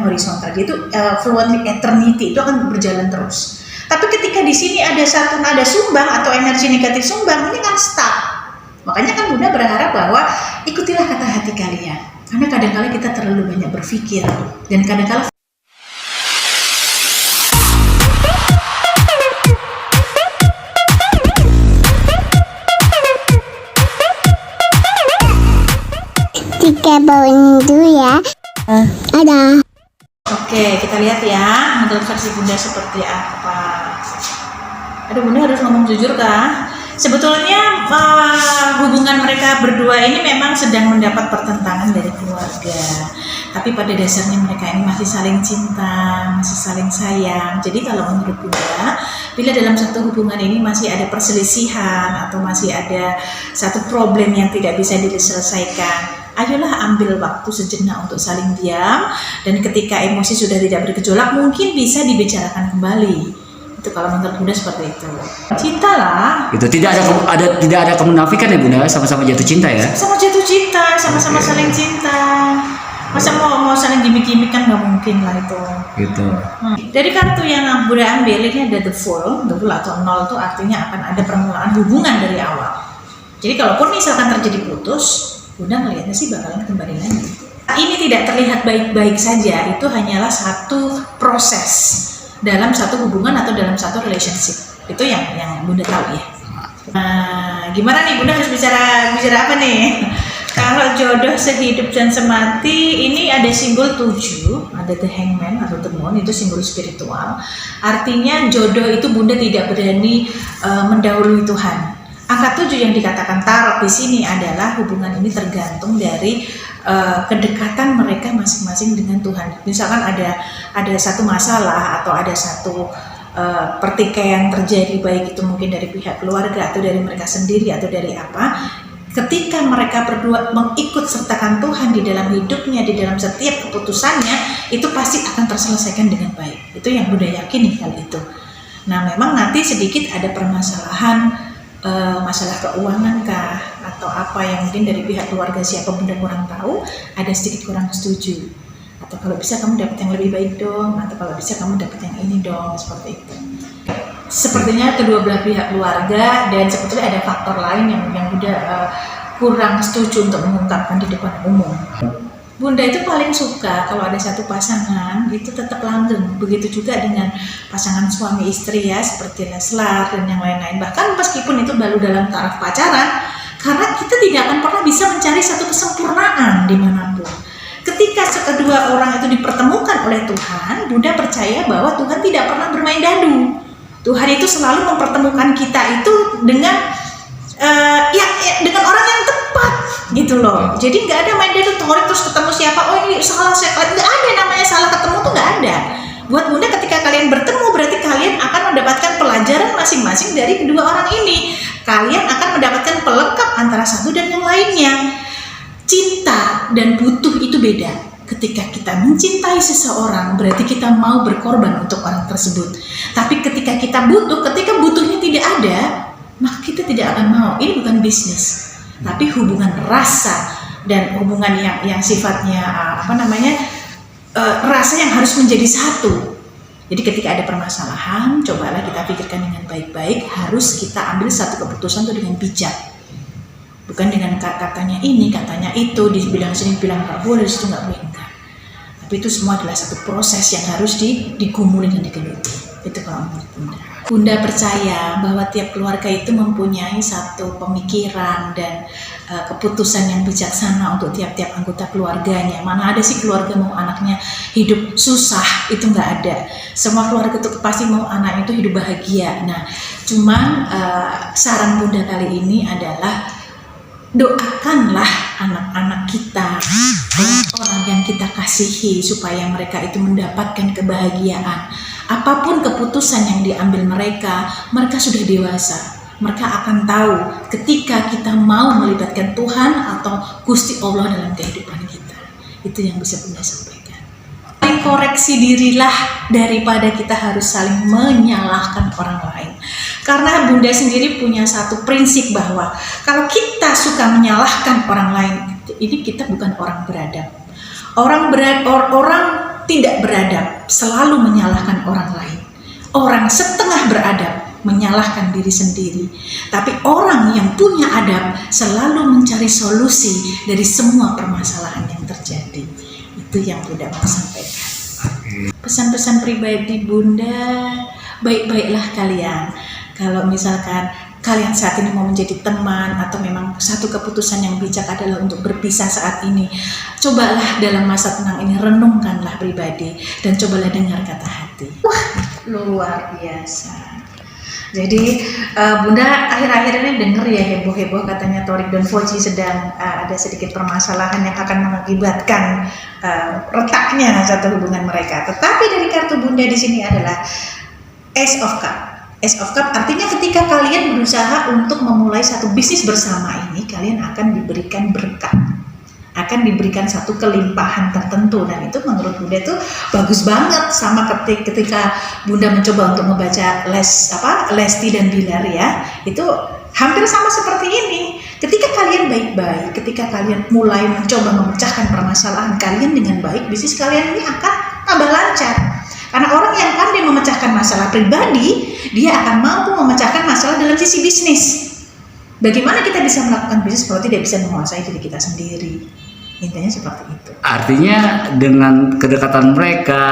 horizontal, yaitu fluently eternity, itu akan berjalan terus. Tapi ketika di sini ada satu nada sumbang atau energi negatif sumbang, ini kan stuck. Makanya kan Bunda berharap bahwa ikutilah kata hati kalian. Karena kadang-kala kita terlalu banyak berpikir dan kadang-kala Tiga bawang dulu ya. Ada. Oke, kita lihat ya menurut versi Bunda seperti apa. Aduh, Bunda harus ngomong jujur kah? Sebetulnya hubungan mereka berdua ini memang sedang mendapat pertentangan dari keluarga. Tapi pada dasarnya mereka ini masih saling cinta, masih saling sayang. Jadi kalau menurut Bunda, bila dalam satu hubungan ini masih ada perselisihan atau masih ada satu problem yang tidak bisa diselesaikan, ayolah ambil waktu sejenak untuk saling diam, dan ketika emosi sudah tidak bergejolak mungkin bisa dibicarakan kembali. Itu kalau menurut Bunda seperti itu. Cinta lah. Itu tidak ada kemunafikan ya Bunda, sama-sama jatuh cinta ya? Sama jatuh cinta, sama-sama saling cinta. Masa mau saling gimmick-gimmick kan nggak mungkin lah itu. Gitu. Dari kartu yang Bunda ambil ini ada the full atau nol, itu artinya akan ada permulaan hubungan dari awal. Jadi kalaupun misalkan terjadi putus, Bunda melihatnya sih bakalan kembali lagi. Ini tidak terlihat baik-baik saja, itu hanyalah satu proses dalam satu hubungan atau dalam satu relationship. Itu yang Bunda tahu ya. Nah, gimana nih Bunda harus bicara apa nih? Kalau jodoh sehidup dan semati, ini ada simbol 7, ada the hangman atau the moon, itu simbol spiritual. Artinya jodoh itu Bunda tidak berani mendahului Tuhan. Angka 7 yang dikatakan tarot di sini adalah hubungan ini tergantung dari kedekatan mereka masing-masing dengan Tuhan. Misalkan ada satu masalah atau ada satu pertikaian terjadi, baik itu mungkin dari pihak keluarga atau dari mereka sendiri atau dari apa. Ketika mereka berdua mengikut sertakan Tuhan di dalam hidupnya, di dalam setiap keputusannya, itu pasti akan terselesaikan dengan baik. Itu yang Bunda yakini hal itu. Nah, memang nanti sedikit ada permasalahan, masalah keuangan kah atau apa yang mungkin dari pihak keluarga siapa Bunda kurang tahu, ada sedikit kurang setuju. Atau kalau bisa kamu dapat yang lebih baik dong, atau kalau bisa kamu dapat yang ini dong, seperti itu. Sepertinya kedua belah pihak keluarga, dan sebetulnya ada faktor lain yang Bunda kurang setuju untuk mengungkapkan di depan umum. Bunda itu paling suka kalau ada satu pasangan itu tetap langgeng. Begitu juga dengan pasangan suami istri ya, seperti Leslar dan yang lain-lain. Bahkan meskipun itu baru dalam taraf pacaran, karena kita tidak akan pernah bisa mencari satu kesempurnaan dimanapun. Ketika kedua orang itu dipertemukan oleh Tuhan, Bunda percaya bahwa Tuhan tidak pernah bermain dadu. Tuhan itu selalu mempertemukan kita itu dengan dengan orang yang tepat gitu loh. Jadi nggak ada main dadu terus ketemu siapa, oh ini salah, nggak ada namanya salah ketemu tuh nggak ada. Buat Bunda ketika kalian bertemu berarti kalian akan mendapatkan pelajaran masing-masing dari kedua orang ini. Kalian akan mendapatkan pelengkap antara satu dan yang lainnya. Cinta dan butuh itu beda. Ketika kita mencintai seseorang, berarti kita mau berkorban untuk orang tersebut. Tapi ketika kita butuh, ketika butuhnya tidak ada, maka kita tidak akan mau. Ini bukan bisnis, tapi hubungan rasa dan hubungan yang sifatnya rasa yang harus menjadi satu. Jadi ketika ada permasalahan, cobalah kita pikirkan dengan baik-baik. Harus kita ambil satu keputusan itu dengan bijak. Bukan dengan katanya ini, katanya itu, dibilang sini, bilang nggak boleh, disitu nggak boleh, enggak. Tapi itu semua adalah satu proses yang harus digumuli dan digeluti. Itu kalau menurut Bunda. Bunda percaya bahwa tiap keluarga itu mempunyai satu pemikiran dan keputusan yang bijaksana untuk tiap-tiap anggota keluarganya. Mana ada sih keluarga mau anaknya hidup susah, itu nggak ada. Semua keluarga itu pasti mau anaknya itu hidup bahagia. Nah, cuman saran Bunda kali ini adalah doakanlah anak-anak kita, orang yang kita kasihi, supaya mereka itu mendapatkan kebahagiaan. Apapun keputusan yang diambil mereka sudah dewasa. Mereka akan tahu ketika kita mau melibatkan Tuhan atau Gusti Allah dalam kehidupan kita. Itu yang bisa Bunda sampaikan. Koreksi dirilah daripada kita harus saling menyalahkan orang lain. Karena Bunda sendiri punya satu prinsip bahwa kalau kita suka menyalahkan orang lain, ini kita bukan orang beradab. Orang tidak beradab selalu menyalahkan orang lain. Orang setengah beradab menyalahkan diri sendiri. Tapi orang yang punya adab selalu mencari solusi dari semua permasalahan yang terjadi. Itu yang Bunda mau sampaikan. Pesan-pesan pribadi Bunda, baik-baiklah kalian. Kalau misalkan kalian saat ini mau menjadi teman atau memang satu keputusan yang bijak adalah untuk berpisah saat ini, cobalah dalam masa tenang ini renungkanlah pribadi dan cobalah dengar kata hati. Wah, luar biasa. Jadi Bunda akhir-akhir ini dengar ya heboh-heboh katanya Thorik dan Fauzi sedang ada sedikit permasalahan yang akan mengakibatkan retaknya satu hubungan mereka. Tetapi dari kartu Bunda di sini adalah Ace of Cup. Ace of Cup artinya ketika kalian berusaha untuk memulai satu bisnis bersama ini, kalian akan diberikan berkat, akan diberikan satu kelimpahan tertentu, dan itu menurut Bunda itu bagus banget. Sama ketika Bunda mencoba untuk membaca Lesti dan Bilar ya, itu hampir sama seperti ini. Ketika kalian baik-baik, ketika kalian mulai mencoba memecahkan permasalahan kalian dengan baik, bisnis kalian ini akan tambah lancar. Karena orang yang pandai memecahkan masalah pribadi, dia akan mampu memecahkan masalah dalam sisi bisnis. Bagaimana kita bisa melakukan bisnis kalau tidak bisa menguasai diri kita sendiri? Intinya seperti itu. Artinya dengan kedekatan mereka,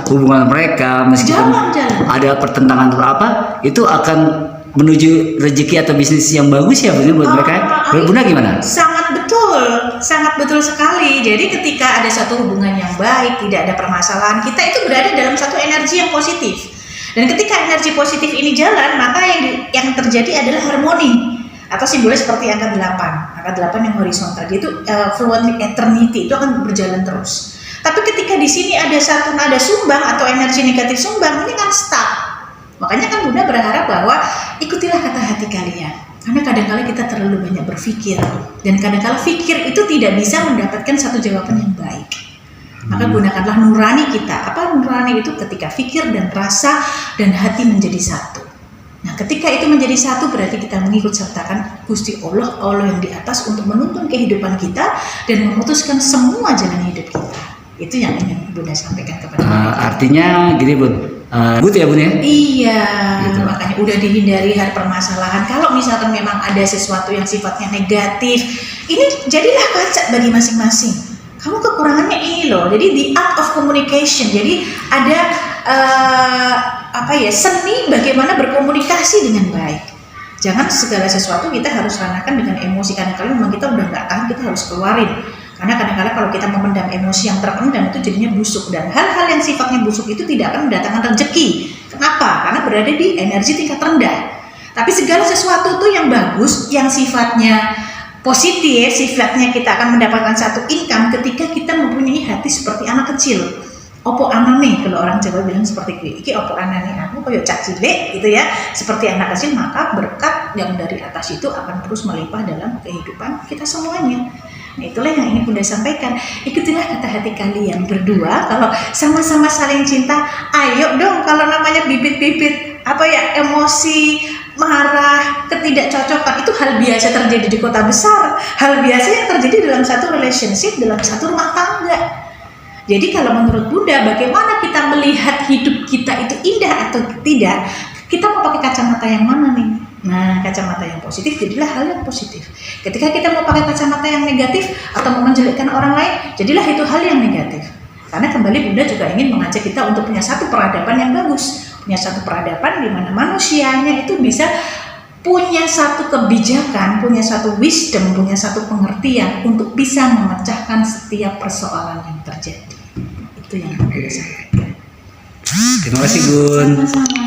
hubungan mereka, meskipun ada pertentangan atau apa, itu akan menuju rezeki atau bisnis yang bagus ya buat mereka. Menurut Bunda gimana? Sangat betul sekali. Jadi ketika ada satu hubungan yang baik, tidak ada permasalahan, kita itu berada dalam satu energi yang positif. Dan ketika energi positif ini jalan, maka yang terjadi adalah harmoni. Atau simbolnya seperti angka 8. Angka 8 yang horizontal, itu fluently eternity, itu akan berjalan terus. Tapi ketika di sini ada satu nada sumbang atau energi negatif sumbang, ini kan stuck. Makanya kan Bunda berharap bahwa ikutilah kata hati kalian. Karena kadang-kala kita terlalu banyak berpikir, dan kadang-kala pikir itu tidak bisa mendapatkan satu jawaban yang baik. Maka gunakanlah nurani kita. Apa nurani itu? Ketika pikir dan rasa dan hati menjadi satu. Nah, ketika itu menjadi satu, berarti kita mengikut sertakan Gusti Allah yang di atas untuk menuntun kehidupan kita dan memutuskan semua jalan hidup kita. Itu yang ingin Bunda sampaikan kepada kita. Artinya gini Bun, good ya Bun ya? Iya, gitu. Makanya udah dihindari permasalahan. Kalau misalkan memang ada sesuatu yang sifatnya negatif, ini jadilah kaca bagi masing-masing. Kamu kekurangannya ini loh. Jadi the art of communication. Jadi ada seni bagaimana berkomunikasi dengan baik. Jangan segala sesuatu kita harus ranakan dengan emosi. Kadang-kadang memang kita udah nggak tahan, kita harus keluarin. Karena kadang-kadang kalau kita memendam emosi yang terpendam itu jadinya busuk, dan hal-hal yang sifatnya busuk itu tidak akan mendatangkan rezeki. Kenapa? Karena berada di energi tingkat rendah. Tapi segala sesuatu tuh yang bagus, yang sifatnya positif, sifatnya kita akan mendapatkan satu income ketika kita mempunyai hati seperti anak kecil. Opo anane, kalau orang Jawa bilang seperti itu. Iki opo anane aku koyo cak cilik gitu ya, seperti anak kecil, maka berkat yang dari atas itu akan terus melimpah dalam kehidupan kita semuanya. Nah, itulah yang ingin Bunda sampaikan. Ikutilah kata hati kalian berdua. Kalau sama-sama saling cinta, ayo dong. Kalau namanya bibit-bibit emosi, marah, ketidakcocokan, itu hal biasa terjadi di kota besar. Hal biasa yang terjadi dalam satu relationship, dalam satu rumah tangga. Jadi kalau menurut Bunda, bagaimana kita melihat hidup kita itu indah atau tidak? Kita mau pakai kacamata yang mana nih? Nah, kacamata yang positif jadilah hal yang positif. Ketika kita mau pakai kacamata yang negatif atau mau menjelekkan orang lain, jadilah itu hal yang negatif. Karena kembali Bunda juga ingin mengajak kita untuk punya satu peradaban yang bagus, punya satu peradaban di mana manusianya itu bisa punya satu kebijakan, punya satu wisdom, punya satu pengertian untuk bisa memecahkan setiap persoalan yang terjadi. Itu yang aku sampaikan. Terima kasih Bun. Sama-sama.